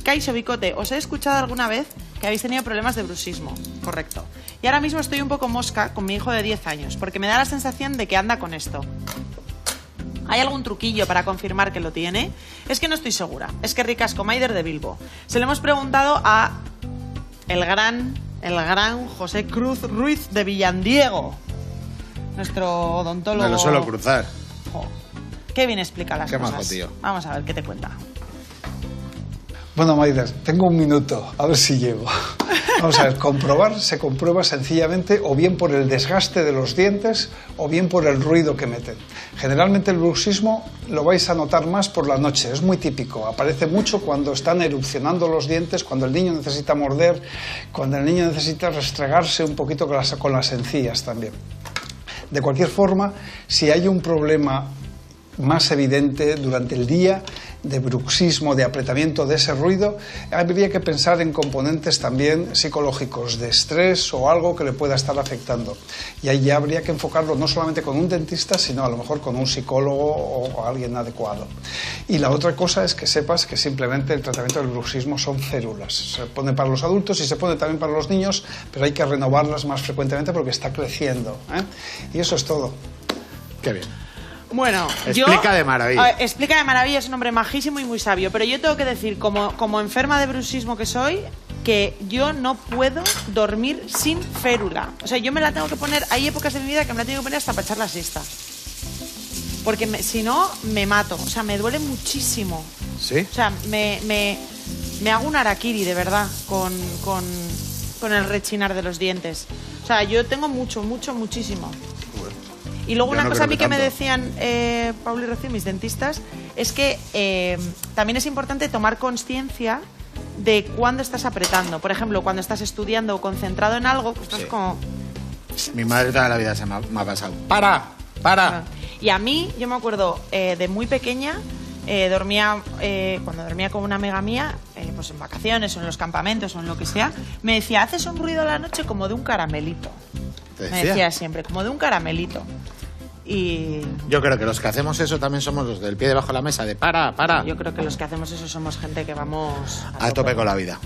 Kaixo Bicote, os he escuchado alguna vez que habéis tenido problemas de bruxismo. Correcto. Y ahora mismo estoy un poco mosca con mi hijo de 10 años, porque me da la sensación de que anda con esto. ¿Hay algún truquillo para confirmar que lo tiene? Es que no estoy segura. Es que Ricasco Maider de Bilbo. Se lo hemos preguntado a el gran José Cruz Ruiz de Villandiego, nuestro odontólogo. Me lo suelo cruzar. Oh, qué bien explica las cosas. Qué majo, tío. Vamos a ver qué te cuenta. Bueno, Maider, tengo un minuto, a ver si llego. Vamos a ver, comprobar se comprueba sencillamente o bien por el desgaste de los dientes o bien por el ruido que meten. Generalmente el bruxismo lo vais a notar más por la noche, es muy típico. Aparece mucho cuando están erupcionando los dientes, cuando el niño necesita morder, cuando el niño necesita restregarse un poquito con las encías también. De cualquier forma, si hay un problema más evidente durante el día de bruxismo, de apretamiento de ese ruido, habría que pensar en componentes también psicológicos, de estrés o algo que le pueda estar afectando. Y ahí ya habría que enfocarlo no solamente con un dentista, sino a lo mejor con un psicólogo o alguien adecuado. Y la otra cosa es que sepas que simplemente el tratamiento del bruxismo son células. Se pone para los adultos y se pone también para los niños, pero hay que renovarlas más frecuentemente porque está creciendo, ¿eh? Y eso es todo. Qué bien. Bueno, explica de maravilla. Explica de maravilla, es un hombre majísimo y muy sabio. Pero yo tengo que decir, como enferma de bruxismo que soy, que yo no puedo dormir sin férula. O sea, yo me la tengo que poner, hay épocas de mi vida que me la tengo que poner hasta para echar la siesta. Porque si no, me mato. O sea, me duele muchísimo. ¿Sí? O sea, me hago un harakiri, de verdad, con el rechinar de los dientes. O sea, yo tengo muchísimo. Y luego una cosa a mí que me decían Paul y Rocío, mis dentistas, es que también es importante tomar conciencia de cuándo estás apretando. Por ejemplo, cuando estás estudiando o concentrado en algo, pues estás como... Mi madre toda la vida se me ha pasado. ¡Para! Y a mí, yo me acuerdo de muy pequeña, cuando dormía con una amiga mía, pues en vacaciones o en los campamentos o en lo que sea, me decía, haces un ruido a la noche como de un caramelito. Me decía siempre, como de un caramelito. Y yo creo que los que hacemos eso también somos los del pie debajo de la mesa, de para. Yo creo que los que hacemos eso somos gente que vamos a tope con la vida.